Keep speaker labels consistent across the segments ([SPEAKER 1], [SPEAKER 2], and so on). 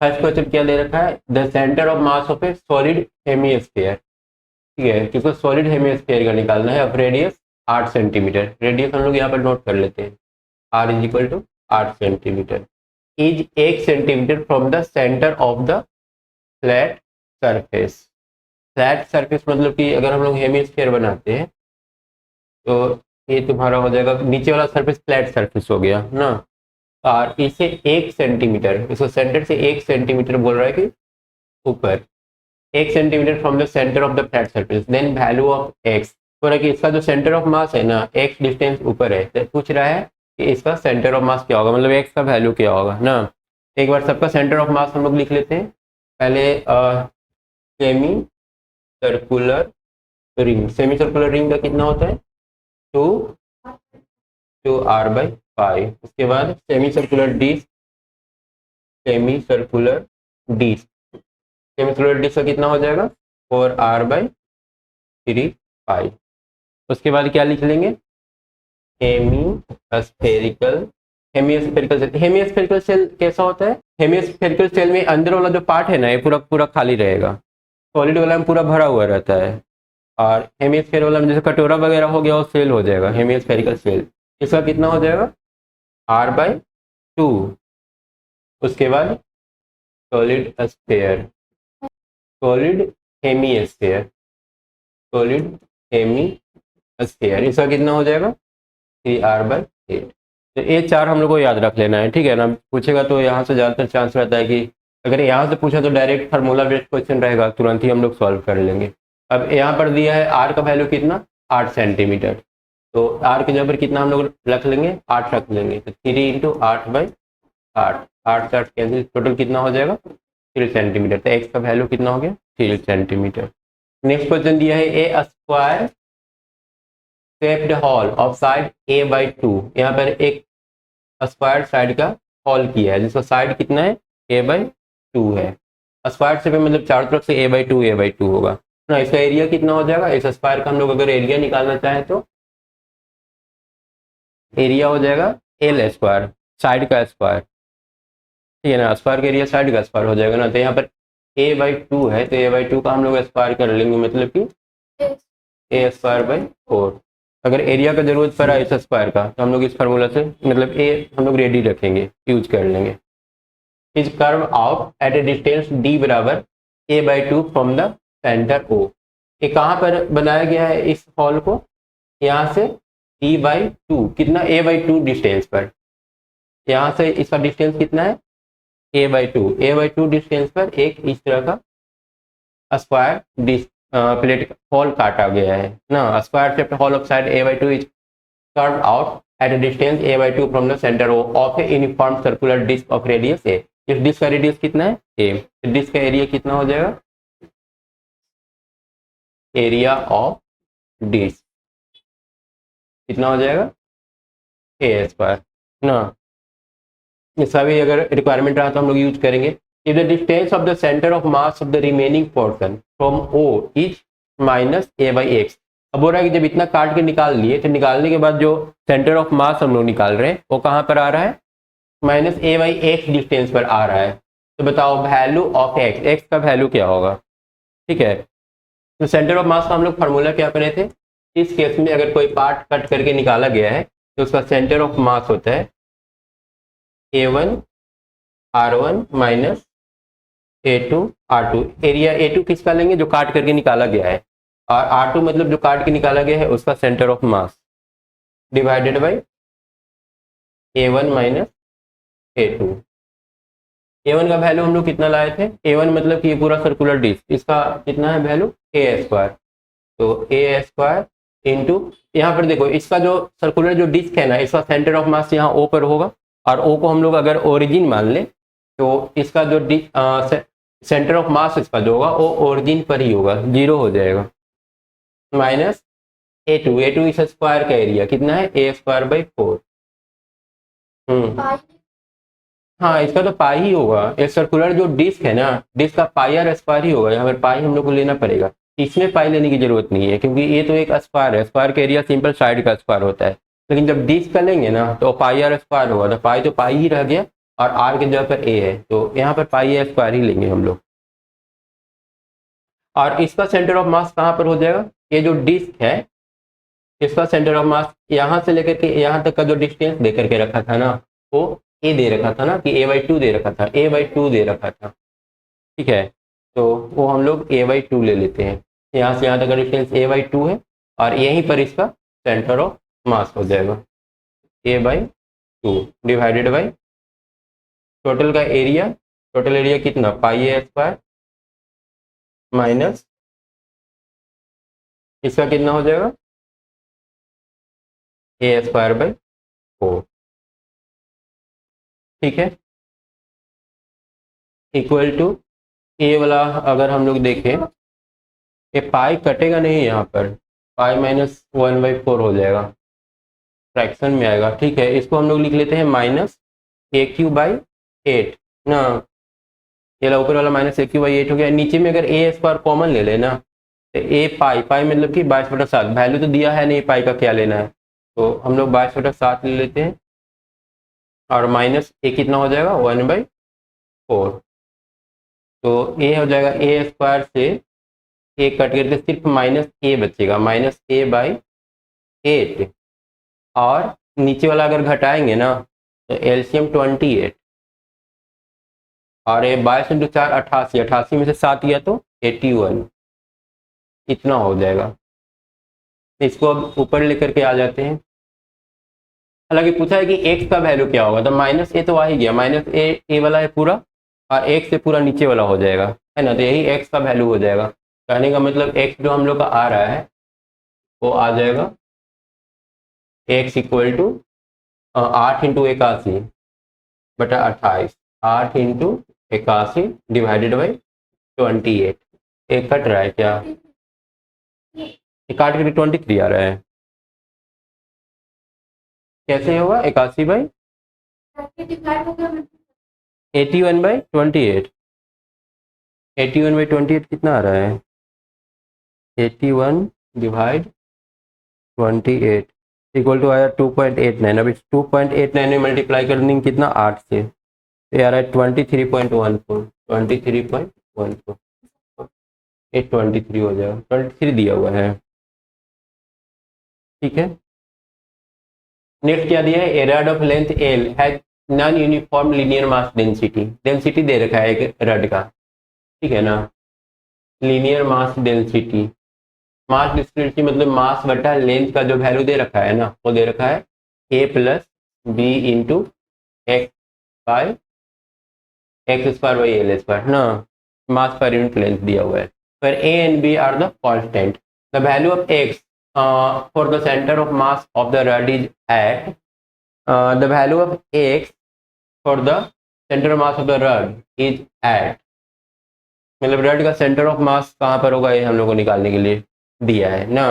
[SPEAKER 1] First question क्या दे रखा है, the centre of mass of A solid hemisphere. ठीक है, क्योंकि सॉलिड हेमिस्फीयर का निकालना है। अब रेडियस 8 सेंटीमीटर, रेडियस हम लोग यहाँ पर नोट कर लेते हैं, R is equal to 8 centimetre, is 1 centimetre from the centre of the flat surface. Flat surface मतलब कि अगर हम लोग हेमिस्फीयर बनाते हैं तो ये तुम्हारा हो जाएगा, नीचे वाला सरफेस फ्लैट सरफेस हो गया ना, और इसे 1 सेंटीमीटर, इसको सेंटर से 1 सेंटीमीटर बोल रहा है कि ऊपर, 1 centimetre from the centre of the flat surface, then value of x. बोल रहा है कि इसका जो सेंटर ऑफ मास है ना, एक्स डिस्टेंस ऊपर है, तो पूछ रहा है कि इसका सेंटर ऑफ मास क्या होगा, मतलब एक्स का वैल्यू क्या होगा ना। एक बार सबका सेंटर ऑफ मास हम लोग लिख लेते हैं। पहले semi circular ring, semi circular ring का कितना होता है, 2 आर बाई 5। उसके बाद semi circular disc, semi circular disc, semi circular disc का कितना हो जाएगा, 4 r बाई 3 पाई। उसके बाद क्या लिख लेंगे, hemispherical, hemispherical shell. Hemispherical shell कैसा होता है, हेमिस्फेरिकल सेल में अंदर वाला जो पार्ट है ना, ये पूरा पूरा खाली रहेगा, सॉलिड वाला में पूरा भरा हुआ रहता है, और हेमिस्फेयर वाला में जैसे कटोरा वगैरह हो गया वो सेल हो जाएगा, हेमिस्फेरिकल सेल। इसका कितना हो जाएगा, r/2। उसके बाद solid sphere, solid hemisphere, solid hemisphere, इसका कितना हो जाएगा, 3r/8। तो ये 4 हम लोग को याद रख लेना है, ठीक है ना। पूछेगा तो यहाँ से ज़्यादातर चांस रहता है कि अगर यहाँ से पूछा तो डायरेक्ट फार्मूला बेस्ड क्वेश्चन रहेगा, तुरंत ही हम लोग सॉल्व कर लेंगे। अब यहाँ पर दिया है आर का वैल्यू कितना, 8 सेंटीमीटर, तो आर के जगह पर कितना हम लोग रख लेंगे, 8 रख लेंगे, तो 3 × 8/8, 8 से 8 कैंसिल, टोटल कितना हो जाएगा, 3 सेंटीमीटर। तो एक्स का वैल्यू कितना हो गया, 3 सेंटीमीटर। नेक्स्ट क्वेश्चन दिया है a square shaped hole of side a/2। यहाँ पर एक स्क्वायर साइड का हॉल किया है जिसका साइड कितना है, a/2 है। स्क्वायर शेप में मतलब चारों तरफ से a/2 होगा ना। इसका एरिया कितना हो जाएगा, इस स्क्वायर का हम लोग अगर एरिया निकालना चाहें तो एरिया हो जाएगा l², साइड का स्क्वायर, ठीक है ना। स्क्वायर का एरिया साइड का स्क्वायर हो जाएगा ना। तो यहाँ पर a/2 है तो a/2 का हम लोग स्क्वायर कर लेंगे, मतलब कि a²/4। अगर एरिया का जरूरत पड़ा इस स्क्वायर का तो हम लोग इस फार्मूला से, मतलब ए हम लोग रेडी रखेंगे, यूज कर लेंगे। Is curve out at A distance d बराबर a/2 from the centre O। ये कहाँ पर बनाया गया है इस हॉल को, यहाँ से d/2, कितना, a/2 डिस्टेंस पर। यहाँ से इसका डिस्टेंस कितना है, a/2 डिस्टेंस पर एक इस तरह का स्क्वायर प्लेट हॉल काटा गया है ना। Square shaped hole of side a/2 is curved out at a distance a/2 from the centre O of a uniform circular disc of radius a। इस डिस्क का रेडियस कितना है, a। डिस्क का area कितना हो जाएगा, एरिया ऑफ डिस्क कितना हो जाएगा, a² ना। इसका भी अगर रिक्वायरमेंट रहा तो हम लोग यूज करेंगे। If the distance of the centre of mass of the remaining portion from O is -a/x। अब हो रहा है कि जब इतना काट के निकाल लिए तो निकालने के बाद जो सेंटर ऑफ मास हम लोग निकाल रहे हैं वो कहाँ पर आ रहा है, -a/x डिस्टेंस पर आ रहा है। तो बताओ वैल्यू ऑफ x, x का वैल्यू क्या होगा, ठीक है। तो सेंटर ऑफ मास का हम लोग फार्मूला क्या करे थे, इस केस में अगर कोई पार्ट कट करके निकाला गया है तो उसका सेंटर ऑफ मास होता है a1 r1 minus a2 r2। Area a2 किसका लेंगे, जो काट करके निकाला गया है, और r2 मतलब जो काट के निकाला गया है उसका centre of mass, divided by a1 minus a2। a1 का वैल्यू हम लोग कितना लाए थे, a1 मतलब कि ये पूरा सर्कुलर डिस्क, इसका कितना है वैल्यू, a²। तो a² इंटू, यहाँ पर देखो इसका जो सर्कुलर जो डिस्क है ना, इसका सेंटर ऑफ मास यहाँ O पर होगा, और O को हम लोग अगर ओरिजिन मान ले तो इसका जो सेंटर ऑफ मास इसका जो होगा वो ओरिजिन पर ही होगा, 0 हो जाएगा। माइनस a2 इस स्क्वायर का एरिया कितना है, a²/4। हाँ, इसका तो पाई ही होगा, एक सर्कुलर जो डिस्क है ना, डिस्क का πr² ही होगा, यहाँ पर पाई हम लोग को लेना पड़ेगा। इसमें पाई लेने की जरूरत नहीं है क्योंकि ये तो एक स्क्वायर है, स्क्वायर का एरिया सिंपल साइड का स्क्वायर होता है। लेकिन जब डिस्क का लेंगे ना तो πr² होगा, तो पाई ही रह गया, और आर की जगह पर ए है, तो यहाँ पर पाई ए स्क्वायर ही लेंगे हम लोग। और इसका सेंटर ऑफ मास कहाँ पर हो जाएगा, ये जो डिस्क है इसका सेंटर ऑफ मास यहाँ से लेकर के यहाँ तक का जो डिस्टेंस दे करके रखा था ना, वो ए दे रखा था ना, कि a/2 दे रखा था, a/2 दे रखा था। ठीक है, तो वो हम लोग a/2 ले लेते हैं। यहाँ से यहाँ तक का डिस्टेंस a/2 है और यहीं पर इसका सेंटर ऑफ मास हो जाएगा a/2 डिवाइडेड बाई टोटल का एरिया। टोटल एरिया कितना, पाई ए स्क्वायर माइनस इसका कितना हो जाएगा, ए स्क्वायर बाई 4। ठीक है, इक्वल टू ए वाला अगर हम लोग देखें, ये पाई कटेगा नहीं, यहाँ पर पाई -1/4 हो जाएगा, फ्रैक्शन में आएगा। ठीक है, इसको हम लोग लिख लेते हैं -AQ/8 ना, ये ऊपर वाला -AQ/8 हो गया। नीचे में अगर ए स्क्वायर कॉमन ले लेना, तो ए पाई मतलब कि 22/7, वैल्यू तो दिया है नहीं पाई का क्या लेना है, तो हम लोग 22/7 ले लेते हैं और माइनस ए कितना हो जाएगा 1/4। तो ए हो जाएगा ए स्क्वायर से ए कट करके सिर्फ -a बचेगा, -a/8। और नीचे वाला अगर घटाएंगे ना तो एलसीएम 28 और ये 22 × 4 88, 88 में से 7 गया तो 81, इतना हो जाएगा। इसको अब ऊपर लेकर के आ जाते हैं। हालांकि पूछा है कि x का वैल्यू क्या होगा, तो -a तो आ ही गया, -a वाला है पूरा और x से पूरा नीचे वाला हो जाएगा, है ना, तो यही x का वैल्यू हो जाएगा। कहने का मतलब x जो हम लोग का आ रहा है वो आ जाएगा x equal to 8 × 81/28, 8 × 81 divided by 28। एक कट रहा है क्या, काट के 23 आ रहा है, कैसे होगा 81/81/28, 81/28 कितना आ रहा है, 81/28 इक्वल टू आया 2.89। अब इस 2.89 में मल्टीप्लाई करने कितना 8 से, तो आ रहा है 23.14, 23.14, 823 हो जाएगा, 23 दिया हुआ है। ठीक है, नेक्स्ट क्या दिया है, a rod of length L has non uniform linear mass density, density दे रखा है एक रड का, ठीक है ना, लीनियर मास डेंसिटी, मास डिस्क्रिप्टिविटी मतलब मास बटा लेंथ का जो वैल्यू दे रखा है ना, वो दे रखा है a + b × x/x² ना, मास पर यूनिट लेंथ दिया हुआ है, पर a and b are the constant, the value of x for the center of mass of the rod is at the value of x for the center of mass of the rod is at, मतलब rod का centre of mass कहाँ पर होगा ये हम लोग को निकालने के लिए दिया है ना।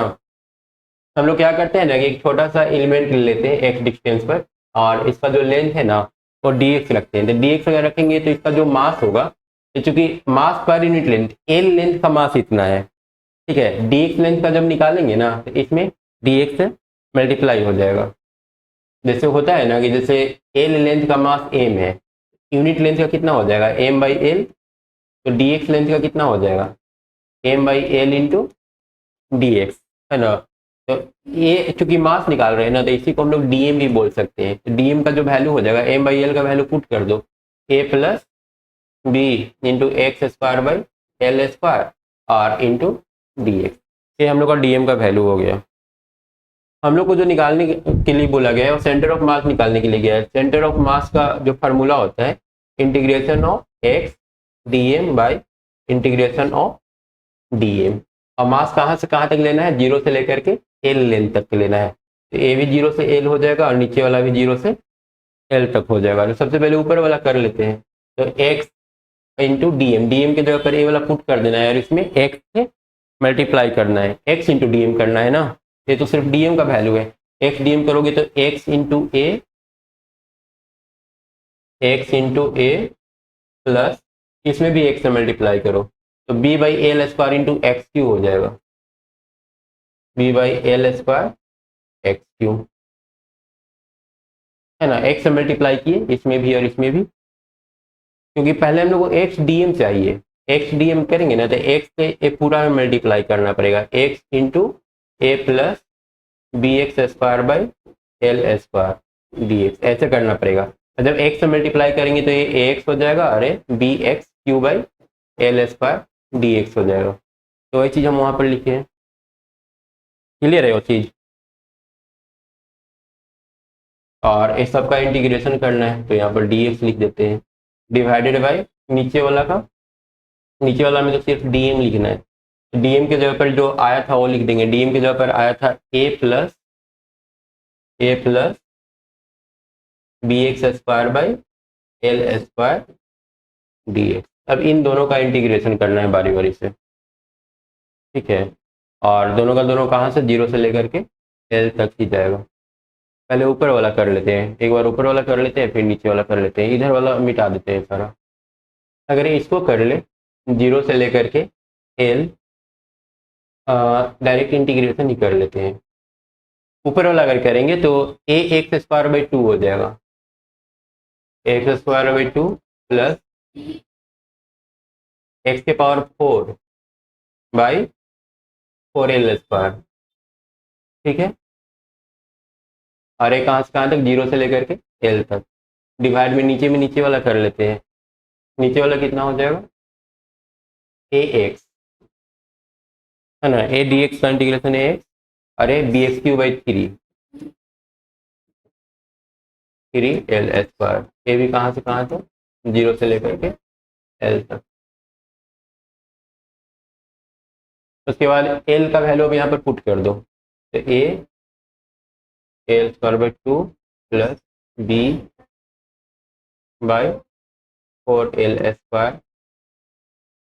[SPEAKER 1] हम लोग क्या करते हैं ना कि एक छोटा सा एलिमेंट ले लेते हैं x डिस्टेंस पर और इसका जो लेंथ है ना वो dx रखते हैं, तो dx अगर रखेंगे तो इसका जो मास होगा, तो चूंकि मास per unit length l length का मास इतना है, ठीक है, dx लेंथ का जब निकालेंगे ना तो इसमें dx से मल्टीप्लाई हो जाएगा। जैसे होता है ना कि जैसे l लेंथ का मास m है, यूनिट लेंथ का कितना हो जाएगा m/l, तो dx लेंथ का कितना हो जाएगा m/l × dx, है ना। तो ये चूंकि मास निकाल रहे हैं ना तो इसी को हम लोग dm भी बोल सकते हैं, तो dm का जो वैल्यू हो जाएगा m/l का वैल्यू पुट कर दो, a + b × x² और इंटू dx, ये हम लोग का dm का वैल्यू हो गया। हम लोग को जो निकालने के लिए बोला गया है वो सेंटर ऑफ मास निकालने के लिए गया है। सेंटर ऑफ मास का जो फार्मूला होता है integration of x dm bye integration of dm, और मास कहाँ से कहाँ तक लेना है, 0 से लेकर के l लेंथ तक लेना है, तो a भी 0 से l हो जाएगा और नीचे वाला भी 0 से l तक हो जाएगा। तो सबसे पहले ऊपर वाला कर लेते हैं, तो x × dm, dm की जगह पर a वाला पुट कर देना है और इसमें x से मल्टीप्लाई करना है, x × dm करना है ना, ये तो सिर्फ dm का वैल्यू है, x dm करोगे तो x × a प्लस इसमें भी x से मल्टीप्लाई करो तो b/l² × x³ हो जाएगा, b/l² x³ है ना, x से मल्टीप्लाई किए इसमें भी और इसमें भी, क्योंकि पहले हम लोग को एक्स डी एम चाहिए। एक्स डी एम करेंगे ना तो एक्स से ए पूरा में मल्टीप्लाई करना पड़ेगा, x into a plus b x square by L square d x, ऐसे करना पड़ेगा। जब एक्स से मल्टीप्लाई करेंगे तो ये ए एक्स हो जाएगा, अरे b x cube by L square d x हो जाएगा। तो वही चीज़ हम वहाँ पर लिखे हैं। क्लियर है वो चीज़? और इस सब का इंटीग्रेशन करना है तो यहाँ पर डी एक्स लिख देते हैं, डिवाइडेड बाई नीचे वाला का, नीचे वाला में तो सिर्फ डी एम लिखना है। डीएम के जगह पर जो आया था वो लिख देंगे। डीएम के जगह पर आया था a plus b x square by L square d x. अब इन दोनों का इंटीग्रेशन करना है बारी बारी से, ठीक है। और दोनों का दोनों कहाँ से, जीरो से लेकर के एल तक ही जाएगा। पहले ऊपर वाला कर लेते हैं, एक बार ऊपर वाला कर लेते हैं, फिर नीचे वाला कर लेते हैं। इधर वाला मिटा देते हैं सारा। अगर इसको कर ले जीरो से लेकर के एल, डायरेक्ट इंटीग्रेशन ही कर लेते हैं। ऊपर वाला अगर करेंगे तो a x square by two हो जाएगा, x square by two plus x के power four by four L square, ठीक है। और एक कहाँ से कहाँ तक, जीरो से लेकर के एल तक। डिवाइड में नीचे वाला कर लेते हैं। नीचे वाला कितना हो जाएगा, ए एक्स है ना, ए डी एक्स का इंटीग्रेशन ए एक्स, अरे b x cube by three L square. A भी कहाँ से कहाँ तक, जीरो से लेकर के एल तक। उसके बाद एल का वैल्यू अब यहाँ पर पुट कर दो, तो a l square by two plus b by four L square.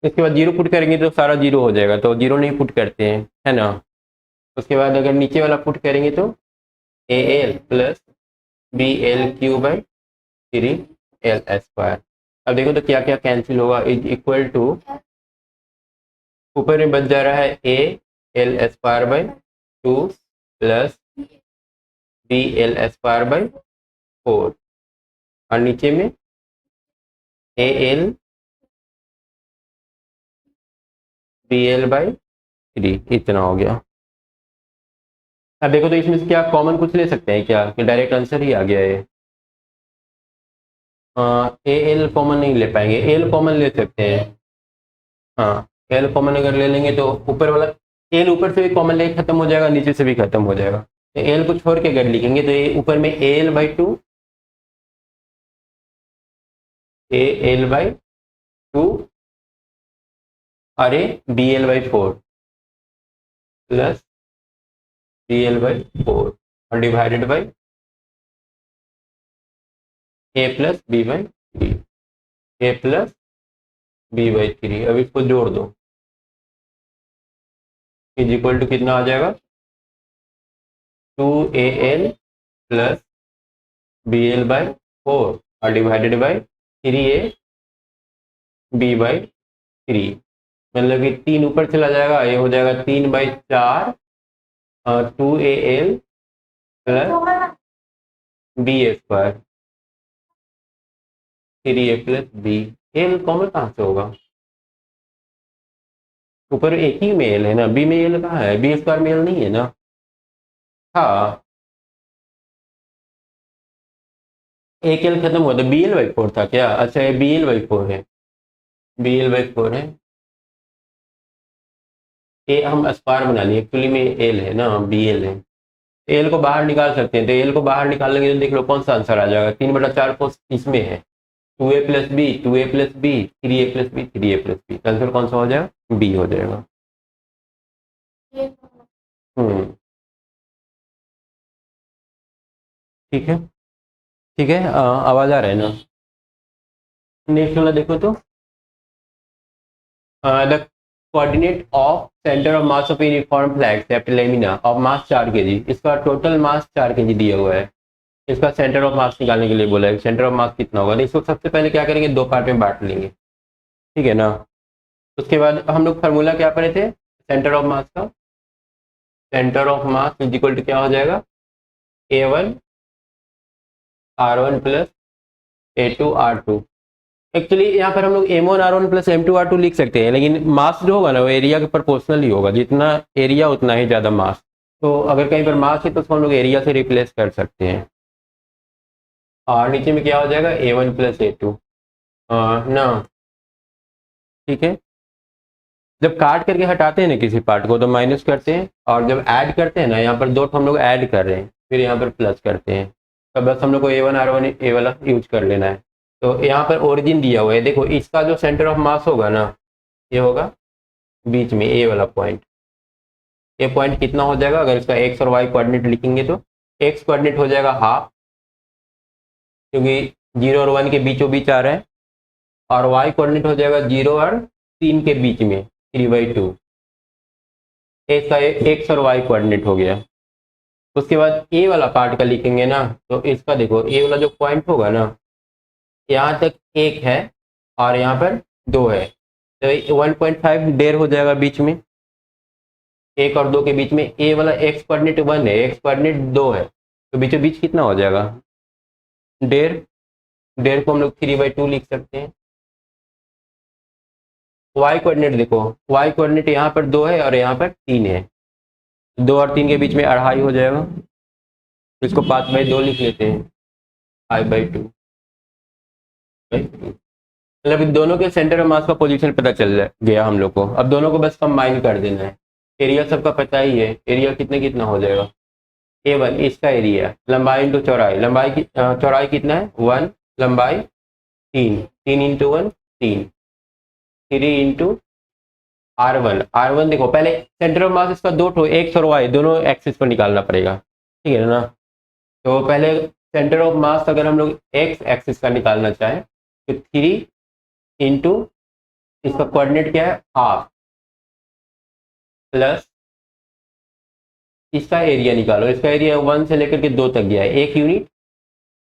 [SPEAKER 1] इसके बाद जीरो पुट करेंगे तो सारा जीरो हो जाएगा, तो जीरो नहीं पुट करते हैं, है ना। उसके बाद अगर नीचे वाला पुट करेंगे तो a L plus b l cube by three L square. अब देखो तो क्या क्या कैंसिल होगा, इज इक्वल टू ऊपर में बच जा रहा है a l square by two plus b l square by four, और नीचे में a l b L by three, इतना हो गया। अब देखो तो इसमें से क्या कॉमन कुछ ले सकते हैं क्या, कि डायरेक्ट आंसर ही आ गया है। ए एल कॉमन नहीं ले पाएंगे, एल कॉमन ले सकते हैं। हाँ एल कॉमन अगर ले लेंगे तो ऊपर वाला एल ऊपर से भी कॉमन लेके खत्म हो जाएगा, नीचे से भी खत्म हो जाएगा। तो एल को छोड़ के अगर लिखेंगे तो ये ऊपर में a L by two, a L by two, अरे b L by four plus b L by four, और divided by a plus b by three, a plus b by three. अब इसको जोड़ दो, इज इक्वल टू कितना आ जाएगा, two a L plus b L by four और divided by three a b by three. मतलब कि तीन ऊपर चला जाएगा, ये हो जाएगा तीन बाई चार, two a L plus b a square three a plus b. L common कहाँ से होगा, ऊपर एक ही में एल है ना, बी में एल कहाँ है, बी स्क्वायर में एल नहीं है ना। हाँ एक एल खत्म हुआ तो बी एल बाई फोर था क्या, अच्छा ये बी एल बाई फोर है, बी एल बाई फोर है। ए हम स्क्वायर बना लिए, एक्चुअली में एल है ना, बी एल है। एल को बाहर निकाल सकते हैं, तो एल को बाहर निकालेंगे तो देख लो कौन सा आंसर आ जाएगा, तीन बटा चार को इसमें है, two a plus b, two a plus b, three a plus b, three a plus b. Answer कौन सा हो जाएगा, बी हो जाएगा। ठीक है, ठीक है, आवाज आ रहा है ना। नेक्स्ट वाला देखो तो, the coordinate of centre of mass of uniform flag except lamina of mass 4 kg। इसका टोटल मास 4 kg दिया हुआ है, इसका सेंटर ऑफ मास निकालने के लिए बोला है। सेंटर ऑफ मास कितना होगा, इसको सबसे पहले क्या करेंगे, दो पार्ट में बांट लेंगे, ठीक है ना। उसके बाद हम लोग फार्मूला क्या पढ़े थे सेंटर ऑफ मास का, centre of mass is equal to क्या हो जाएगा, A1 R1 plus A2 R2, actually यहाँ पर हम लोग M1R1 प्लस M2R2 लिख सकते हैं, लेकिन मास जो होगा ना वो एरिया के प्रोपोर्शनल ही होगा, जितना एरिया उतना ही ज़्यादा मास। तो अगर कहीं पर मास है तो उसको हम लोग एरिया से रिप्लेस कर सकते हैं। और नीचे में क्या हो जाएगा, A1 प्लस A2 ना, ठीक है। जब काट करके हटाते हैं ना किसी पार्ट को तो माइनस करते हैं, और जब ऐड करते हैं ना, यहाँ पर दो हम लोग ऐड कर रहे हैं, फिर यहाँ पर प्लस करते हैं, तो बस हम लोग को A1R1 ए वाला यूज कर लेना है। तो यहाँ पर ओरिजिन दिया हुआ है, देखो इसका जो सेंटर ऑफ मास होगा ना, ये होगा बीच में ए वाला पॉइंट। ये पॉइंट कितना हो जाएगा, अगर इसका एक्स और वाई कोऑर्डिनेट लिखेंगे तो एक्स कोऑर्डिनेट हो जाएगा हाफ, क्योंकि 0 और 1 के बीचों बीच आ रहा है, और वाई कोऑर्डिनेट हो जाएगा 0 और 3 के बीच में 3/2। इसका एक्स और वाई कोऑर्डिनेट हो गया। उसके बाद ए वाला पार्ट का लिखेंगे ना, तो इसका देखो ए वाला जो पॉइंट होगा ना, यहाँ तक एक है और यहाँ पर 2 है, तो 1.5 देर हो जाएगा बीच में, 1 और 2 के बीच में। ए वाला एक्स कोऑर्डिनेट 1 है, एक्स कोऑर्डिनेट 2 है, तो बीचों बीच कितना हो जाएगा, डेढ़। डेढ़ को हम लोग 3/2 लिख सकते हैं। वाई कोऑर्डिनेट देखो, वाई कोऑर्डिनेट यहाँ पर 2 है और यहाँ पर 3 है, 2 और 3 के बीच में 2.5 हो जाएगा, तो इसको 5/2 लिख लेते हैं, 5/2। मतलब इन दोनों के सेंटर ऑफ मास का पोजीशन पता चल गया हम लोग को। अब दोनों को बस कंबाइन कर देना है। एरिया सबका पता ही है, एरिया कितना कितना हो जाएगा, A1 इसका एरिया, लंबाई इंटू चौड़ाई, लंबाई की चौड़ाई कितना है 1, लंबाई 3, 3 इंटू 1 3, 3 इंटू R1। R1 देखो पहले सेंटर ऑफ मास इसका दो ठो, एक्स और वाई दोनों एक्सिस पर निकालना पड़ेगा, ठीक है ना। तो पहले सेंटर ऑफ मास अगर हम लोग एक्स एक्सिस का निकालना चाहें तो 3 इंटू इसका कोऑर्डिनेट क्या है हाफ, प्लस इसका एरिया निकालो, इसका एरिया 1 से लेकर के 2 तक गया है 1 यूनिट,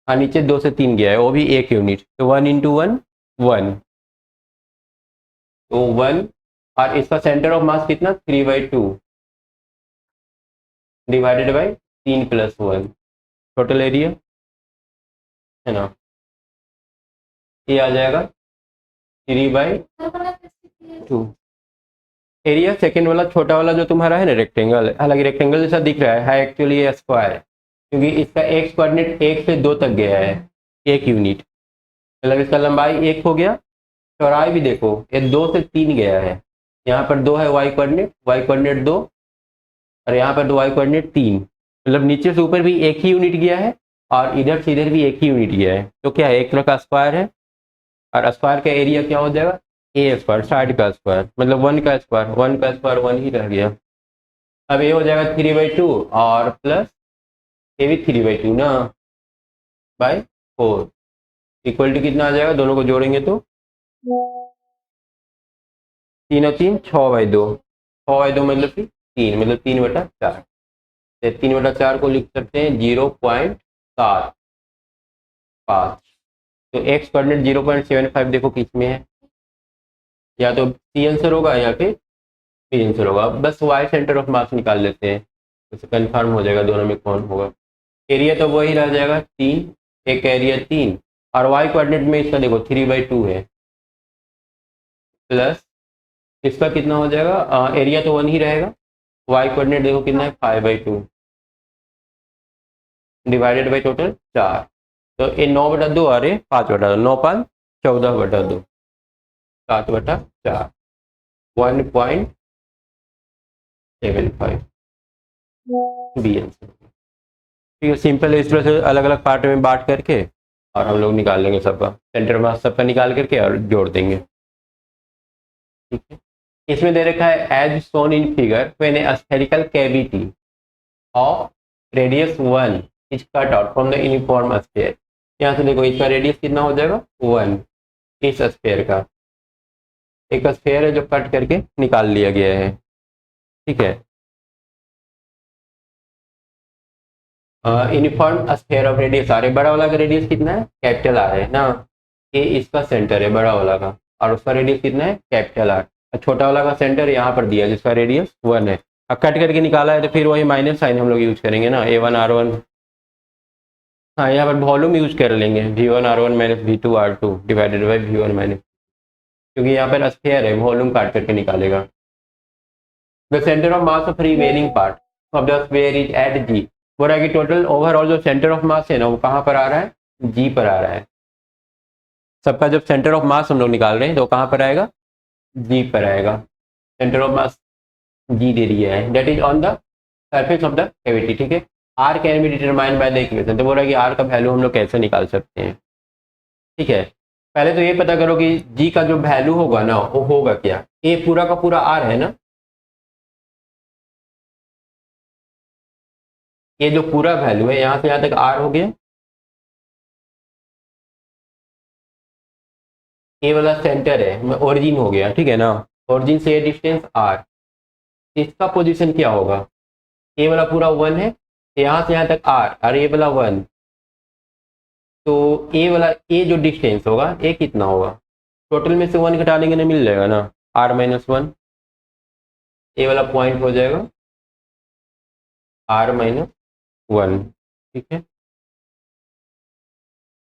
[SPEAKER 1] और नीचे 2 से 3 गया है वो भी 1 यूनिट, तो 1 इंटू 1 1, तो 1, और इसका सेंटर ऑफ मास कितना 3/2 divided by 3 plus 1, total area है ना, ये आ जाएगा 3/2। एरिया सेकेंड वाला छोटा वाला जो तुम्हारा है ना रेक्टेंगल, हालांकि रेक्टेंगल जैसा दिख रहा है एक्चुअली ये स्क्वायर है, क्योंकि इसका एक्स कोऑर्डिनेट 1 से 2 तक गया है 1 यूनिट, मतलब इसका लंबाई 1 हो गया। चौड़ाई भी देखो ये 2 से 3 गया है, यहाँ पर 2 है वाई कोऑर्डिनेट 2, और यहाँ पर 2 वाई कोऑर्डिनेट 3, मतलब नीचे से ऊपर भी 1 ही यूनिट गया है और इधर से इधर भी 1 ही यूनिट गया है, तो क्या है एक तरह का स्क्वायर है, और स्क्वायर का एरिया क्या हो जाएगा ए स्क्वायर, साइड का स्क्वायर, मतलब 1 का स्क्वायर, 1 का स्क्वायर 1 ही रह गया। अब ये हो जाएगा 3/2 और प्लस ये भी 3/2 ना, बाय 4, इक्वल टू कितना आ जाएगा, दोनों को जोड़ेंगे तो 3 और 3 6/2, 6/2 मतलब कि 3, मतलब 3/4, 3/4 को लिख सकते हैं 0.75, तो एक्स कोऑर्डिनेट 0.75 देखो किस में है, या तो सी आंसर होगा या फिर बी आंसर होगा। बस वाई सेंटर ऑफ मास निकाल लेते हैं, तो कंफर्म हो जाएगा दोनों में कौन होगा। एरिया तो वही रह जाएगा 3, एक एरिया 3, और वाई कोऑर्डिनेट में इसका देखो 3/2 है, प्लस इसका कितना हो जाएगा, एरिया तो 1 ही रहेगा, वाई कोऑर्डिनेट देखो कितना है 5/2 डिवाइडेड बाई टोटल 4, तो ये 9/2 आ रहे 5/2, 9 5 14/2, 7/4, 1.75 बी आंसर। ठीक है, सिंपल इस तरह से अलग अलग पार्ट में बांट करके और हम लोग निकाल लेंगे सबका सेंटर मास सबका निकाल करके और जोड़ देंगे। ठीक है, इसमें दे रखा है as shown in figure when a spherical cavity of radius 1 is cut out from the uniform sphere. यहाँ से देखो इसका रेडियस कितना हो जाएगा 1, इस स्फीयर का एक स्फीयर है जो कट करके निकाल लिया गया है। ठीक है, uniform sphere of radius R है, बड़ा वाला का रेडियस कितना है कैपिटल आर है ना, ये इसका सेंटर है बड़ा वाला का, और उसका रेडियस कितना है कैपिटल आर, छोटा वाला का सेंटर यहाँ पर दिया जिसका रेडियस 1 है। अब कट करके निकाला है तो फिर वही माइनस साइन हम लोग यूज करेंगे ना, A1 R1 हाँ, यहाँ पर वॉल्यूम यूज कर लेंगे V1R1 minus V2R2 divided by V1 minus, क्योंकि यहाँ पर स्फीयर है, वॉल्यूम काट करके निकालेगा। The centre of mass of remaining part of the sphere is at G। बोल रहा है कि टोटल ओवरऑल जो सेंटर ऑफ मास है ना वो कहाँ पर आ रहा है, G पर आ रहा है। सबका जब सेंटर ऑफ मास हम लोग निकाल रहे हैं तो कहाँ पर आएगा, G पर आएगा। सेंटर ऑफ मास G दे दिया है, that is on the surface of the cavity. ठीक है, R can be determined by the equation. तो बोल रहा है कि R का वैल्यू हम लोग कैसे निकाल सकते हैं। ठीक है, पहले तो ये पता करो कि G का जो वैल्यू होगा ना वो होगा क्या। ये पूरा का पूरा R है ना, ये जो पूरा वैल्यू है यहाँ से यहाँ तक R हो गया। ये वाला सेंटर है, ओरिजिन हो गया। ठीक है ना, ओरिजिन से ये डिस्टेंस R, इसका पोजीशन क्या होगा, ये वाला पूरा 1 है, यहाँ से यहाँ तक R और ये वाला 1, तो ये वाला ये जो डिस्टेंस होगा ये कितना होगा, टोटल में से 1 घटा लेंगे ना, मिल जाएगा ना R माइनस 1। ये वाला पॉइंट हो जाएगा R माइनस 1। ठीक है,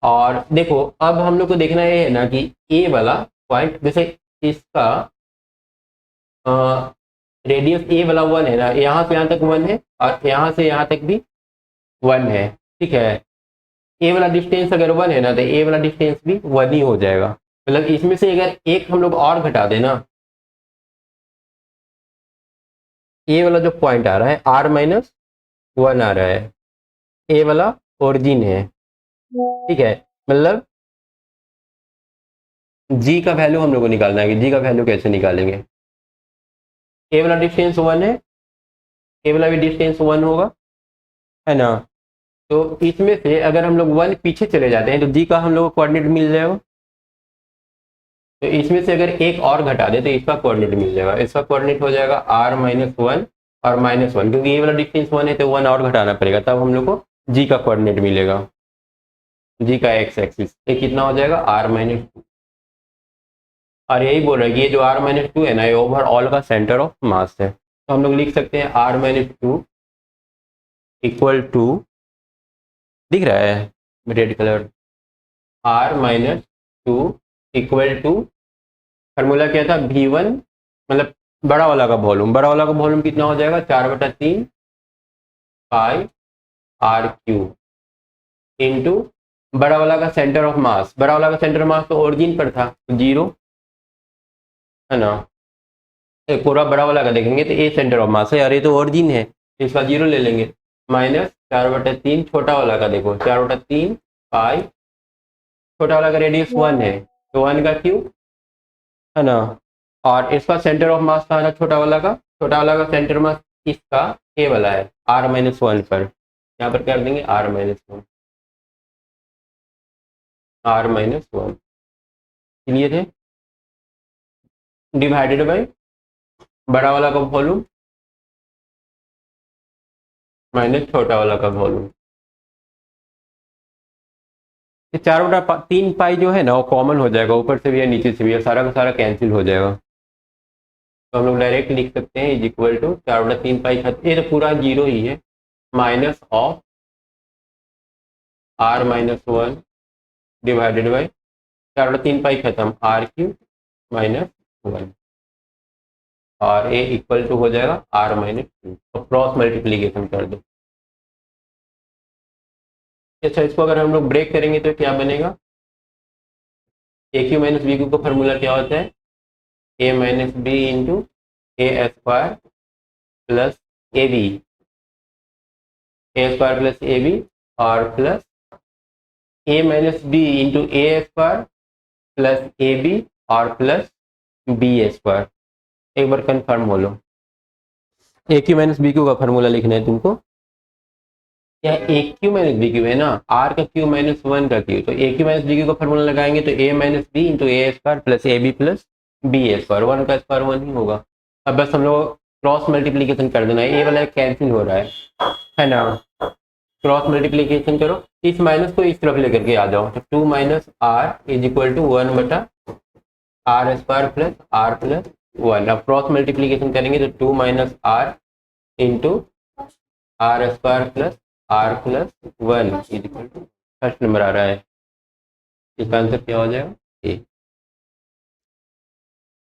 [SPEAKER 1] और देखो अब हम लोग को देखना ये है ना कि ये वाला पॉइंट, जैसे इसका रेडियस ए वाला 1 है ना, यहाँ से यहाँ तक 1 है और यहाँ से यहाँ तक भी 1 है। ठीक है, ए वाला डिस्टेंस अगर 1 है ना तो ए वाला डिस्टेंस भी 1 ही हो जाएगा। मतलब इसमें से अगर एक हम लोग और घटा देना, ए वाला जो पॉइंट आ रहा है R माइनस 1 आ रहा है, ए वाला ओरिजिन है। ठीक है, मतलब G का वैल्यू हम लोग को निकालना है कि G का वैल्यू कैसे निकालेंगे। ए वाला डिस्टेंस 1 है, ए वाला भी डिस्टेंस 1 होगा, है ना। तो इसमें से अगर हम लोग 1 पीछे चले जाते हैं तो G का हम लोग को कोऑर्डिनेट मिल जाएगा। तो इसमें से अगर एक और घटा दे तो इसका कोऑर्डिनेट मिल जाएगा। इसका कोऑर्डिनेट हो जाएगा R माइनस 1 और माइनस 1, क्योंकि ये वाला डिस्टेंस 1 है तो 1 और घटाना पड़ेगा, तब हम लोग को G का कोऑर्डिनेट मिलेगा। G का एक्स एक्सिस ये कितना हो जाएगा R माइनस 2। और यही बोल रहा है कि ये जो R माइनस 2 है ना ये ओवरऑल का सेंटर ऑफ मास है। तो हम लोग लिख सकते हैं R माइनस 2 इक्वल टू, दिख रहा है red colour, R minus 2 equal to, formula क्या था V1, मतलब बड़ा वाला का वॉल्यूम, बड़ा वाला का वॉल्यूम कितना हो जाएगा 4/3 पाई R³ इंटू बड़ा वाला का सेंटर ऑफ मास। बड़ा वाला का सेंटर ऑफ मास तो ओरिजिन पर था, 0 है ना। एक पूरा बड़ा वाला का देखेंगे तो ये सेंटर ऑफ मास है यार, ये तो ओरिजिन है, इसका 0 ले लेंगे, माइनस 4/3 छोटा वाला का देखो 4/3 पाई, छोटा वाला का रेडियस 1 है तो 1 का क्यूब, है ना। और इसका सेंटर ऑफ मास था ना छोटा वाला का, छोटा वाला का सेंटर मास इसका ए वाला है R माइनस 1 पर, यहाँ पर कर देंगे R माइनस 1, R माइनस 1 लिए थे, डिवाइडेड बाई बड़ा वाला का वॉल्यूम माइनस छोटा वाला का वॉल्यूम। 4/3 पाई जो है ना वो कॉमन हो जाएगा, ऊपर से भी है नीचे से भी है, सारा का सारा कैंसिल हो जाएगा। तो हम लोग डायरेक्ट लिख सकते हैं इज इक्वल टू 4/3 पाई, ये तो पूरा 0 ही है, minus of R minus 1 divided by 4/3 पाई खत्म R³ माइनस 1, और ये इक्वल टू हो जाएगा R माइनस 2। तो क्रॉस मल्टीप्लीकेशन कर दो। अच्छा, इसको अगर हम लोग ब्रेक करेंगे तो क्या बनेगा, AQ माइनस BQ का फॉर्मूला क्या होता है, A minus B into A² plus AB, A² plus AB और plus A minus B into A² plus AB और प्लस B²। एक बार कंफर्म हो लो, AQ माइनस BQ का फॉर्मूला लिखना है तुमको, या AQ माइनस BQ है ना, R का Q माइनस 1 का Q, तो AQ माइनस BQ का फॉर्मूला लगाएंगे तो A minus B into A² plus AB plus B², 1 का स्क्वायर 1 ही होगा। अब बस हम लोग क्रॉस मल्टीप्लीकेशन कर देना है, ये वाला कैंसिल हो रहा है ना, क्रॉस मल्टीप्लीकेशन करो, इस माइनस को इस तरफ लेकर के आ जाओ, तो 2 minus R is equal to 1/R² plus R plus 1। अब क्रॉस मल्टीप्लीकेशन करेंगे तो 2 minus R into R² plus R plus 1 is equal to first number आ रहा है, इसका आंसर क्या हो जाएगा ए।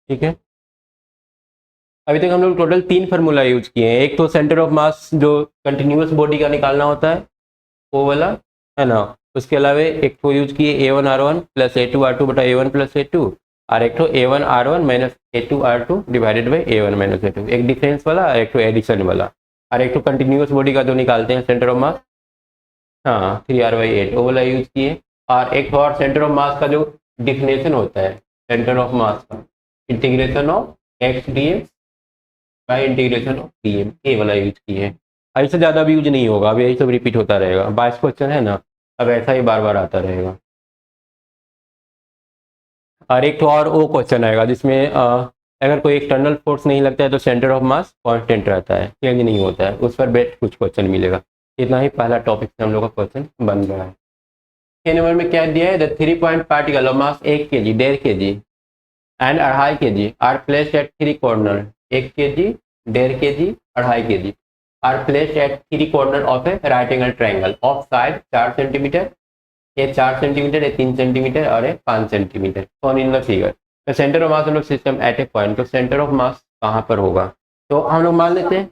[SPEAKER 1] ठीक है, अभी तक हम लोग टोटल 3 फार्मूला यूज किए हैं। एक तो सेंटर ऑफ मास जो कंटिन्यूस बॉडी का निकालना होता है वो वाला, है ना। उसके अलावा एक तो यूज किए A1R1 प्लस A2R2 बटा A1 प्लस A2, और एक तो A1R1 minus A2R2 divided by A1 minus A2, एक डिफरेंस वाला और एक तो एडिशन वाला, और एक तो कंटिन्यूस बॉडी का जो निकालते हैं सेंटर ऑफ मास, हाँ 3R/8 वो वाला यूज किए। और एक और सेंटर ऑफ मास का जो डिफिनेशन होता है सेंटर ऑफ मास का, integration of x d x by integration of d m, ये वाला यूज किए। ऐसे ज़्यादा भी यूज नहीं होगा, अब यही सब रिपीट होता रहेगा। 22 क्वेश्चन है ना, अब ऐसा ही बार बार आता रहेगा। और एक तो और वो क्वेश्चन आएगा जिसमें अगर कोई एक्सटर्नल फोर्स नहीं लगता है तो सेंटर ऑफ मास कांस्टेंट रहता है, चेंज नहीं होता है, उस पर बेस्ट कुछ क्वेश्चन मिलेगा। इतना ही पहला टॉपिक से हम लोग का क्वेश्चन बन रहा है। 6 नंबर में क्या दिया है, the 3 point particle of mass 1 kg, 1.5 kg and 2.5 kg are placed at 3 corner, 1 kg, 1.5 kg, 2.5 kg are placed at 3 corner of a right angle triangle of side 4 centimetre, ये 4 सेंटीमीटर, ये 3 centimetre और ये 5 centimetre, shown in the figure. तो centre of mass of system at a point, तो centre of mass कहाँ पर होगा, तो हम लोग मान लेते हैं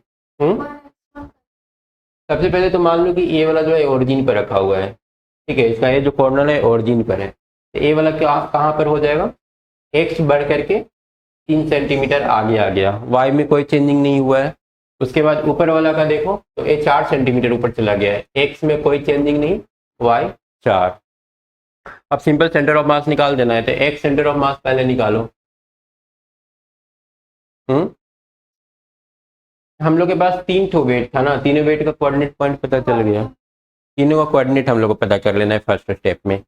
[SPEAKER 1] सबसे पहले तो मान लो कि ये वाला जो है ओरिजिन पर रखा हुआ है, ठीक है, इसका ये जो कॉर्नर है ओरिजिन पर है, तो ये वाला क्या कहाँ पर हो जाएगा, एक्स बढ़ करके 3 सेंटीमीटर आगे आ गया, वाई में कोई चेंजिंग नहीं हुआ है। उसके बाद ऊपर वाला का देखो तो ये 4 सेंटीमीटर ऊपर चला गया है, एक्स में कोई चेंजिंग नहीं, वाई 4। अब सिंपल सेंटर ऑफ मास निकाल देना है, तो एक्स सेंटर ऑफ मास पहले निकालो। हम लोग के पास 3 ठो वेट था ना, तीनों वेट का कोऑर्डिनेट पॉइंट पता चल गया, तीनों का कोऑर्डिनेट हम लोग को पता कर लेना है फर्स्ट स्टेप में।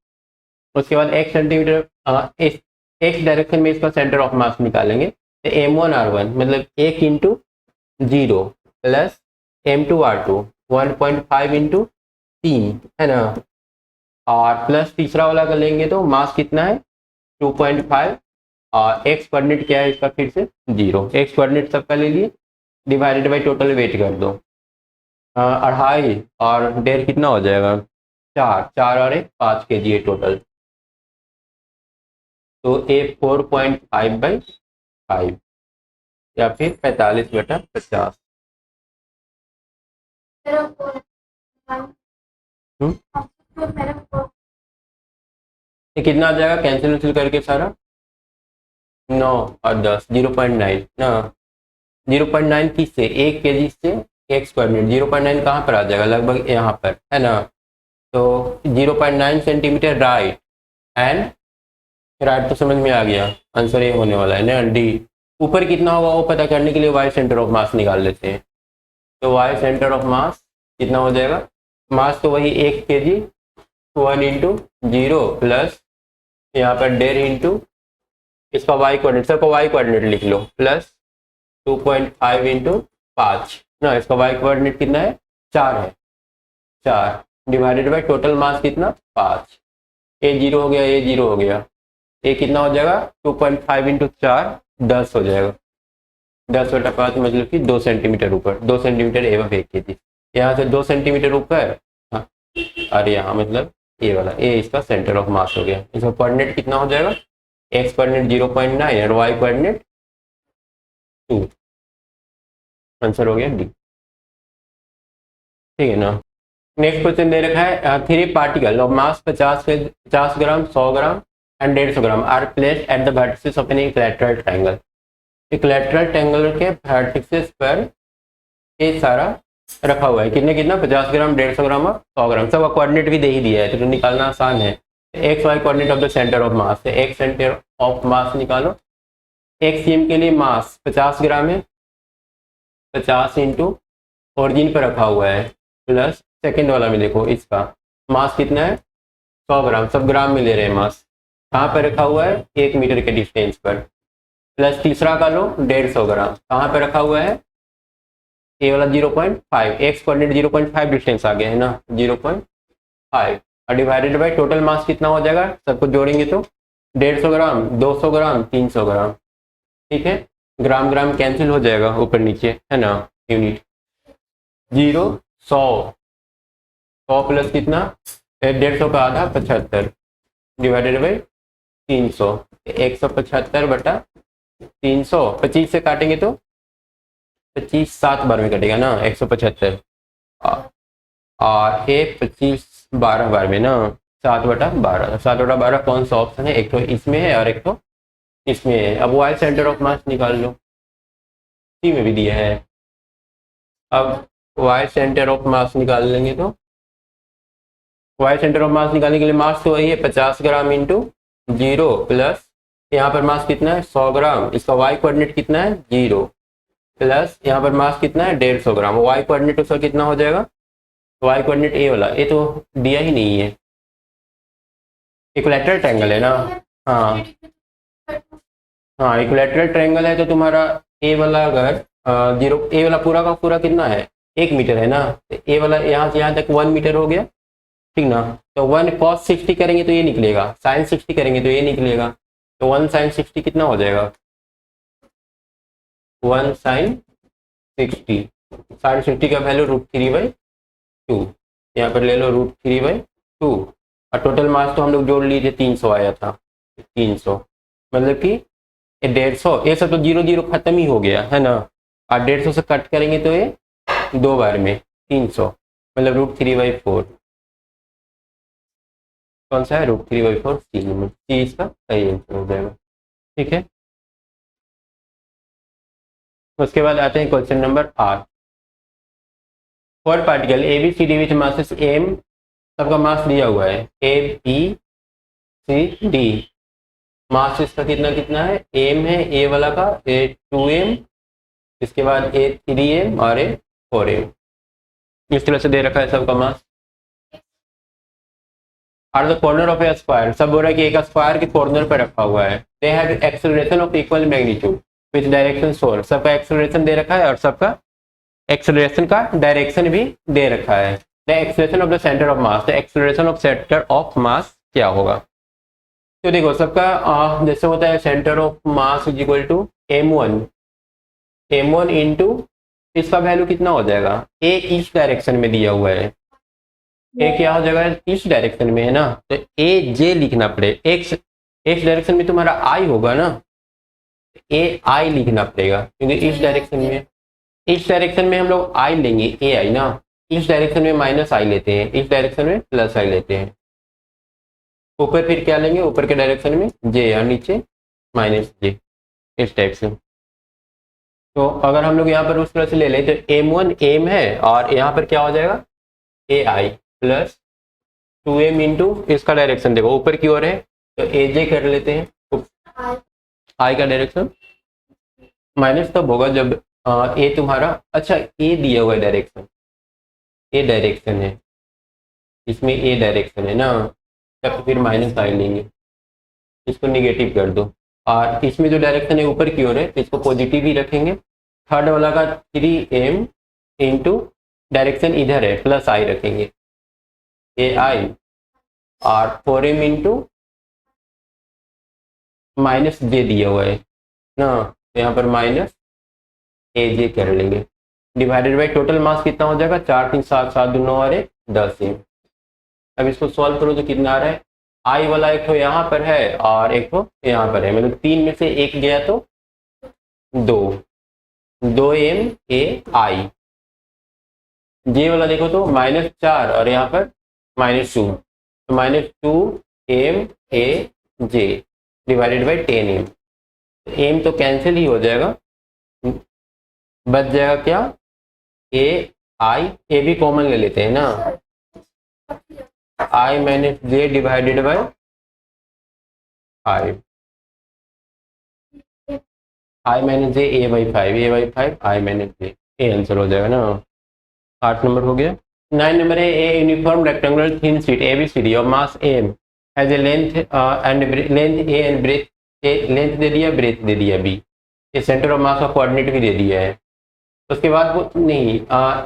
[SPEAKER 1] उसके बाद x सेंटीमीटर इस x डायरेक्शन में इसका सेंटर ऑफ मास निकालेंगे, तो M1R1 मतलब 1 इंटू 0 प्लस M2R2 1.5 इंटू 3, है ना, और प्लस तीसरा वाला का लेंगे तो मास कितना है 2.5, और x कोऑर्डिनेट क्या है इसका फिर से 0, x कोऑर्डिनेट सबका ले लिए, डिवाइडेड बाई टोटल वेट कर दो, 2.5 और 1.5 कितना हो जाएगा 4, 4 और 1 5 kg है टोटल, तो ये 4.5/5 या फिर 45/50। ये कितना आ जाएगा कैंसिल करके सारा, 9 और 10 0.9 ना, 0.9 किससे 1 kg से एक्स कोऑर्डिनेट, 0.9 कहाँ पर आ जाएगा लगभग यहाँ पर, है ना, तो 0.9 सेंटीमीटर राइट एंड राइट तो समझ में आ गया, आंसर ये होने वाला है ना डी। ऊपर कितना होगा वो पता करने के लिए वाई सेंटर ऑफ मास निकाल लेते हैं, तो वाई सेंटर ऑफ मास कितना हो जाएगा, मास तो वही 1 kg 1 इंटू 0 प्लस यहाँ पर 1.5 इंटू इसका वाई कोऑर्डिनेट, सबका वाई कोऑर्डिनेट लिख लो, प्लस 2.5 इंटू 5 ना, इसका वाई कोऑर्डिनेट कितना है 4 है, 4 डिवाइडेड बाई टोटल मास कितना 5, ये 0 हो गया, ये 0 हो गया, ये कितना हो जाएगा 2.5 इंटू 4 10 हो जाएगा, 10/5 मतलब कि 2 सेंटीमीटर ऊपर, 2 सेंटीमीटर एवं 1 kg, यहाँ से 2 सेंटीमीटर ऊपर, हाँ, और यहाँ मतलब ये वाला ये इसका सेंटर ऑफ मास हो गया। इसका कोऑर्डिनेट कितना हो जाएगा, एक्स कोऑर्डिनेट 0.9 और वाई कोऑर्डिनेट 2, आंसर हो गया डी। ठीक है ना। नेक्स्ट क्वेश्चन दे रखा है 3 particle of mass 50 gram, 100 gram and 150 gram are placed at the vertices of an equilateral triangle. Equilateral triangle के वर्टिसेस पर ये सारा रखा हुआ है, कितना 50 ग्राम, 150 ग्राम और 100 ग्राम, सबका कोऑर्डिनेट भी दे ही दिया है तो निकालना आसान है। X y coordinate of the centre of mass, x centre of mass निकालो, एक सीएम के लिए मास 50 ग्राम है, 50 इंटू ओरिजिन पर रखा हुआ है, प्लस सेकेंड वाला में देखो इसका मास कितना है 100 ग्राम, सब ग्राम में ले रहे हैं मास, कहाँ पर रखा हुआ है 1 मीटर के डिस्टेंस पर, प्लस तीसरा का लो 150 ग्राम, कहाँ पर रखा हुआ है ये वाला 0.5, एक्स कोऑर्डिनेट 0.5 डिस्टेंस आ गया है ना 0.5, और डिवाइडेड बाई टोटल मास कितना हो जाएगा, सबको जोड़ेंगे तो 150 ग्राम, 200 ग्राम, 300 ग्राम, ठीक है, ग्राम ग्राम कैंसिल हो जाएगा ऊपर नीचे, है ना, यूनिट 0 100 100 प्लस कितना 150 का आधा 75 डिवाइडेड बाई 300, 175 बटा 300, 25 से काटेंगे तो 25 7 बार में कटेगा ना 175, और ये 25 12 बार में ना 7/12, 7/12 कौन सा ऑप्शन है, एक तो इसमें है और एक तो इसमें है। अब वाई सेंटर ऑफ मास निकाल लो, सी में भी दिया है। अब वाई सेंटर ऑफ मास निकाल लेंगे तो वाई सेंटर ऑफ मास निकालने के लिए मास तो वही है 50 ग्राम इंटू 0 प्लस यहाँ पर मास कितना है 100 ग्राम, इसका वाई कोऑर्डिनेट कितना है 0 प्लस यहाँ पर मास कितना है 150 ग्राम, वाई कोऑर्डिनेट उसका कितना हो जाएगा, वाई कोऑर्डिनेट ए वाला, ये तो दिया ही नहीं है, इक्विलैटरल ट्रायंगल है ना। हाँ हाँ इक्विलैटरल ट्रायंगल है तो तुम्हारा ए वाला अगर 0, ए वाला पूरा का पूरा कितना है 1 मीटर है ना, तो ए वाला यहाँ से यहाँ तक 1 मीटर हो गया, ठीक ना। तो 1 cos 60 करेंगे तो ये निकलेगा, sin 60 करेंगे तो ये निकलेगा, तो 1 sin 60 कितना हो जाएगा, 1 sin 60, sin 60 का वैल्यू √3/2, यहाँ पर ले लो √3/2, और टोटल मास तो हम लोग जोड़ लिए थे 300 आया था, 300 मतलब कि 150, ये सब तो 0 0 खत्म ही हो गया है ना, और 150 से कट करेंगे तो ये 2 बार में 300 मतलब √3/4, कौन सा है √3/4, सी इसका सही आंसर हो जाएगा, ठीक है। उसके बाद आते हैं question number 8, for particle A B C D which masses M, सबका मास दिया हुआ है ए बी सी डी, मास इसका कितना कितना है, एम है ए वाला का ए 2m, इसके बाद ए 3m और ए 4m, इस तरह से दे रखा है सबका mass. Are the corner of a square, सब बोल रहा है कि एक स्क्वायर के कॉर्नर पर रखा हुआ है, they have acceleration of equal magnitude which direction सोर, सबका एक्सेलरेशन दे रखा है और सबका एक्सेलरेशन का डायरेक्शन भी दे रखा है। The acceleration of the centre of mass, the acceleration of centre of mass क्या होगा, तो देखो सबका जैसे होता है centre of mass is equal to m1 into इसका वैल्यू कितना हो जाएगा, ए इस डायरेक्शन में दिया हुआ है, ए क्या हो जाएगा इस डायरेक्शन में है ना, तो ए जे लिखना पड़े, एक्स डायरेक्शन में तुम्हारा आई होगा ना, ए आई लिखना पड़ेगा क्योंकि इस डायरेक्शन में हम लोग आई लेंगे ए आई ना, इस डायरेक्शन में माइनस आई लेते हैं, इस डायरेक्शन में प्लस आई लेते हैं, ऊपर फिर क्या लेंगे, ऊपर के डायरेक्शन में जे और नीचे माइनस जे, इस टाइप से। तो अगर हम लोग यहाँ पर उस तरह से ले लें तो m1 एम है और यहाँ पर क्या हो जाएगा ए आई प्लस 2m इंटू इसका डायरेक्शन देखो ऊपर की ओर है तो ए जे कर लेते हैं, आई का डायरेक्शन माइनस तब होगा जब ए तुम्हारा, अच्छा ए दिया हुआ डायरेक्शन, ए डायरेक्शन है इसमें, ए डायरेक्शन है ना, तब फिर माइनस आई लेंगे, इसको निगेटिव कर दो, और इसमें जो डायरेक्शन है ऊपर की ओर है तो इसको पॉजिटिव ही रखेंगे, थर्ड वाला का 3m इंटू डायरेक्शन इधर है प्लस आई रखेंगे ए आई, और 4m इंटू माइनस जे दिया हुआ है ना, तो यहाँ पर माइनस ए जे कर लेंगे, डिवाइडेड बाई टोटल मास कितना हो जाएगा 4 3 7 7 9 और 10 है। अब इसको सॉल्व करो तो कितना आ रहा है, आई वाला एक तो यहाँ पर है और एक तो यहाँ पर है, मतलब 3 में से एक गया तो 2m ए आई, जे वाला देखो तो -4 और यहाँ पर -2, तो -2m a j divided by 10m, m तो कैंसिल ही हो जाएगा, बच जाएगा क्या ए आई, ए भी कॉमन ले लेते हैं ना, I minus J divided by 5, I minus J a by 5 I minus J, a answer हो जाएगा ना। 8 नंबर हो गया। 9 नंबर है a uniform rectangular thin sheet ABCD of mass M has a length and length a and breadth, length दे दिया breadth दे दिया B, ये सेंटर ऑफ मास का कोऑर्डिनेट भी दे दिया है। उसके बाद वो नहीं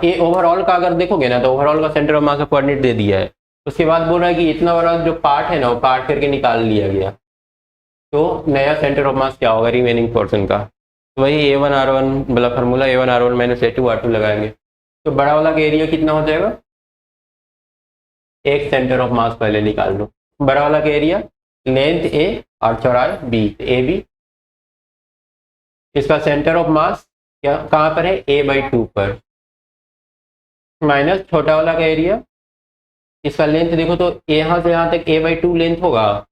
[SPEAKER 1] ए ओवरऑल का अगर देखोगे ना तो ओवरऑल का सेंटर ऑफ मास का कोऑर्डिनेट दे दिया है। उसके बाद बोल रहा है कि इतना बड़ा जो पार्ट है ना वो पार्ट करके निकाल लिया गया, तो नया सेंटर ऑफ मास क्या होगा रिमेनिंग पोर्शन का, तो वही A1R1 वाला फार्मूला A1R1 माइनस A2R2 लगाएंगे, तो बड़ा वाला का एरिया कितना हो जाएगा एक सेंटर ऑफ मास पहले निकाल लो। बड़ा वाला का एरिया, लेंथ ए और चौड़ाई बी, ए बी। इसका सेंटर ऑफ मास क्या कहाँ पर है, a/2 पर, माइनस छोटा वाला का एरिया, इसका लेंथ देखो तो यहाँ से यहाँ तक a/2 लेंथ होगा।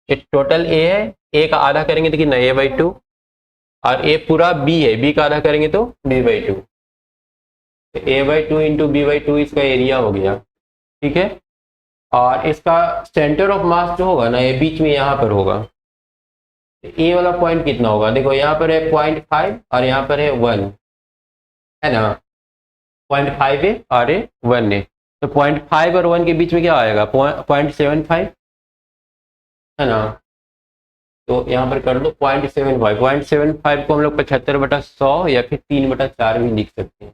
[SPEAKER 1] ये टोटल ए है, ए का आधा करेंगे तो कितना, a/2, और ए पूरा बी है, बी का आधा करेंगे तो b/2, a/2 इंटू b/2 इसका एरिया हो गया। ठीक है, और इसका सेंटर ऑफ मास जो होगा ना, ये बीच में यहाँ पर होगा। ए वाला पॉइंट कितना होगा, देखो यहाँ पर है 0.5 और यहाँ पर है 1, है ना, 0.5 है और ये 1 है, तो 0.5 और 1 के बीच में क्या आएगा, 0.75, है ना। तो यहाँ पर कर दो 0.75, 0.75 को हम लोग 75/100 या फिर 3/4 भी लिख सकते हैं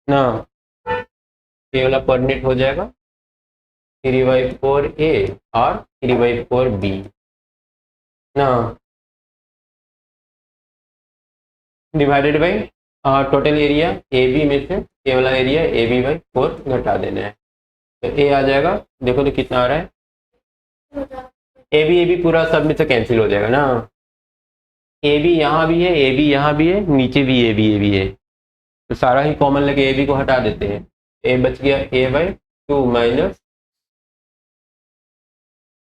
[SPEAKER 1] ना। ये वाला कोऑर्डिनेट हो जाएगा 3/4 ए और 3/4 बी ना, divided by total area a b में से ए वाला एरिया a/4 घटा देना है, तो ए आ जाएगा। देखो तो कितना आ रहा है, ए बी पूरा सब में से कैंसिल हो जाएगा ना, ए बी यहाँ भी है, ए बी यहाँ भी है, नीचे भी ए बी है, तो सारा ही कॉमन लेके ए बी को हटा देते हैं। ए बच गया a/2 माइनस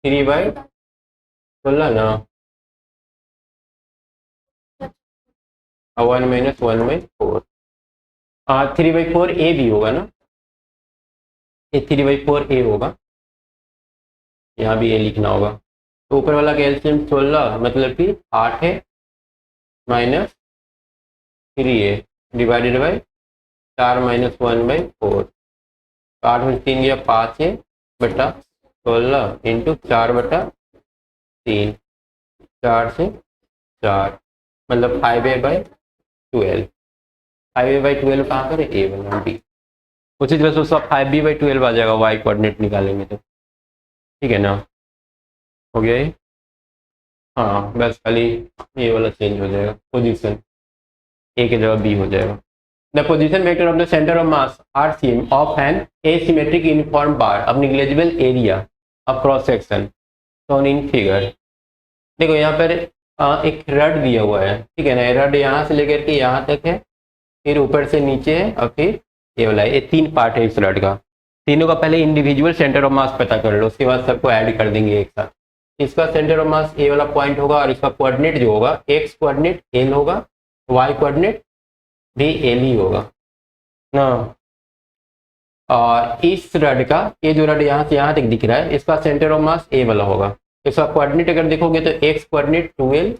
[SPEAKER 1] 3/16 ना, 1 माइनस 1/4, 3/4 ए भी होगा ना, ये 3/4 ए होगा, यहाँ भी ए लिखना होगा। तो ऊपर वाला का एलसीएम 16 मतलब कि 8 है माइनस 3 है डिवाइडेड बाई 4 माइनस 1/4, 8 में 3 गया 5 है बटा 16 इंटू 4/3, 4 से 4 मतलब 5a/12, 5a/12 कहाँ पर है, ए बना बी, उसी तरह से उसका 5b/12 आ जाएगा वाई कोऑर्डिनेट निकालेंगे तो। ठीक है ना, हो गया ये, हाँ बस खाली ये वाला चेंज हो जाएगा, पोजीशन ए की जगह बी हो जाएगा। The position vector of the centre of mass R seem of an asymmetric uniform bar of negligible area of cross section shown in figure. देखो यहाँ पर एक रड दिया हुआ है, ठीक है ना, रड यहाँ से लेकर के यहाँ तक है, फिर ऊपर से नीचे है और फिर ये वाला है, ये 3 पार्ट है इस रड का। तीनों का पहले इंडिविजुअल सेंटर ऑफ मास पता कर लो, उसके बाद सबको ऐड कर देंगे एक साथ। इसका सेंटर ऑफ मास ए वाला पॉइंट होगा और इसका कोऑर्डिनेट जो होगा, एक्स कोऑर्डिनेट एल होगा, वाई कोऑर्डिनेट भी एल ही होगा ना। और इस रड का, ये जो रड यहाँ से यहाँ तक दिख रहा है, इसका सेंटर ऑफ मास ए वाला होगा। इसका कोऑर्डिनेट अगर देखोगे तो एक्स कोऑर्डिनेट 2l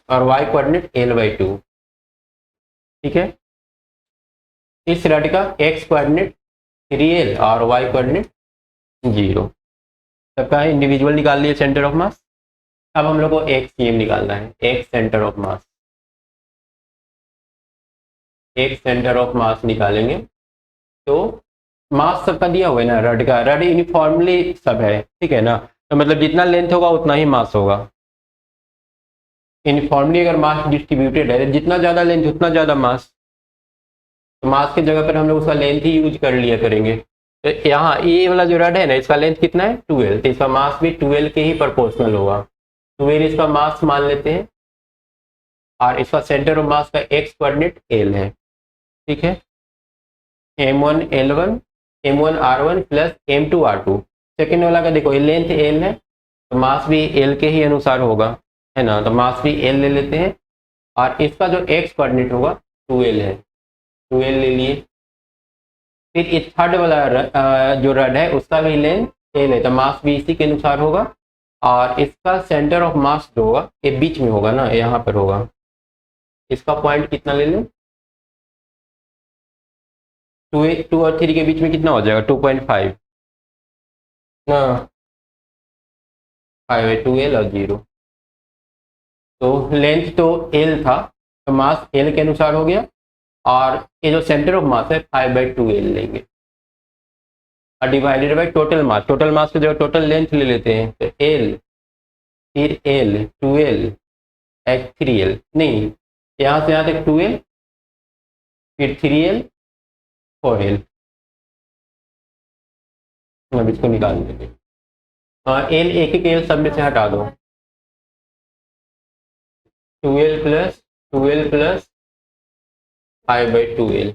[SPEAKER 1] और वाई कोऑर्डिनेट l/2, ठीक है। इस रड का एक्स कोऑर्डिनेट 3l और वाई कोऑर्डिनेट 0, सबका इंडिविजुअल निकाल लिए सेंटर ऑफ मास। अब हम लोग को एक सीएम निकालना है, एक सेंटर ऑफ मास, एक सेंटर ऑफ मास निकालेंगे तो मास सबका दिया हुआ है ना, रड का, रड यूनिफॉर्मली सब है, ठीक है ना, तो मतलब जितना लेंथ होगा उतना ही मास होगा। यूनिफॉर्मली अगर मास डिस्ट्रीब्यूटेड है, जितना ज़्यादा लेंथ उतना ज़्यादा मास, तो मास की जगह पर हम लोग उसका लेंथ ही यूज कर लिया करेंगे। तो यहाँ ये वाला जो रड है ना, इसका लेंथ कितना है 2l, तो इसका मास भी 2l के ही प्रोपोर्शनल होगा, 2l इसका मास मान लेते हैं, और इसका सेंटर ऑफ मास का एक्स कोऑर्डिनेट l है, ठीक है। m1 l1 m1 r1 plus m2 r2, second वाला का देखो ये लेंथ l है, तो मास भी l के ही अनुसार होगा, है ना, तो मास भी l ले लेते हैं, और इसका जो x कोऑर्डिनेट होगा 2l है, 2l ले लिए। फिर इस थर्ड वाला जो रड है उसका भी लेंथ l है, तो मास भी इसी के अनुसार होगा, और इसका सेंटर ऑफ मास जो होगा ये बीच में होगा ना, यहाँ पर होगा। इसका पॉइंट कितना ले लें, 2 और 3 के बीच में कितना हो जाएगा 2.5 ना, 5 है 2l और 0, तो लेंथ तो l था, तो मास l के अनुसार हो गया, और ये जो सेंटर ऑफ मास है 5/2l लेंगे, और divided by total mass, total mass की जगह टोटल लेंथ ले लेते हैं, तो l फिर l 2l 3l, नहीं यहाँ से यहाँ तक 2l फिर 3l 4l, अब इसको निकाल देंगे। एल एक एल सब में से हटा दो। 12 प्लस 5/2l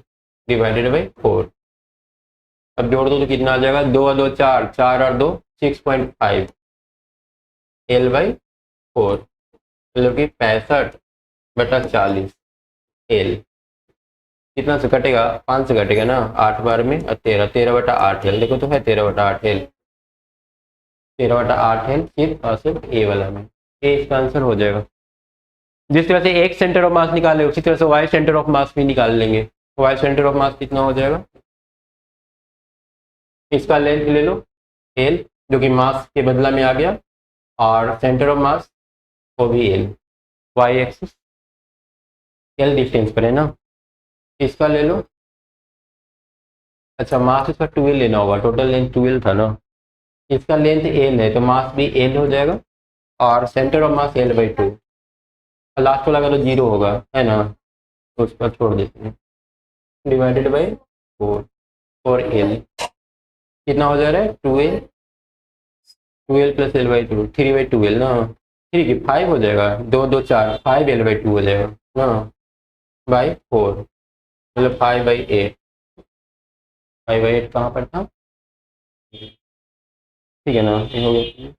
[SPEAKER 1] डिवाइडेड बाई 4। अब जोड़ दो तो कितना आ जाएगा, 2 और 2 4, 4 और 2 6.5 l/4, मतलब कि 65/40 l। कितना से कटेगा, 5 से कटेगा ना, 8 बार में और 13, 13/8l। देखो तो है 13/8l, 13/8l सिर्फ और सिर्फ ए वाला में। ए इसका आंसर हो जाएगा। जिस तरह से एक सेंटर ऑफ मास निकाले उसी तरह से वाई सेंटर ऑफ मास भी निकाल लेंगे। वाई सेंटर ऑफ मास कितना हो जाएगा, इसका लेंथ ले लो एल, जो कि मास के बदला में आ गया, और सेंटर ऑफ मास वो भी l, y axis l distance पर है ना। इसका ले लो, अच्छा मास इसका 12 लेना होगा, टोटल लेंथ 12 था ना, इसका लेंथ एल है तो मास भी एल हो जाएगा, और centre of mass l/2। Last वाला का तो 0 होगा है ना, तो उसका छोड़ देते हैं, डिवाइडेड बाई 4 कितना हो जा रहा है, 2l, 12 प्लस l/2, 3/2l ना, 3 की 5 हो जाएगा, 2 2 4, 5l/2 हो जाएगा ना, बाई 4, मतलब 5/8। 5/8 कहाँ पर था, ठीक है ना, ये हो गया।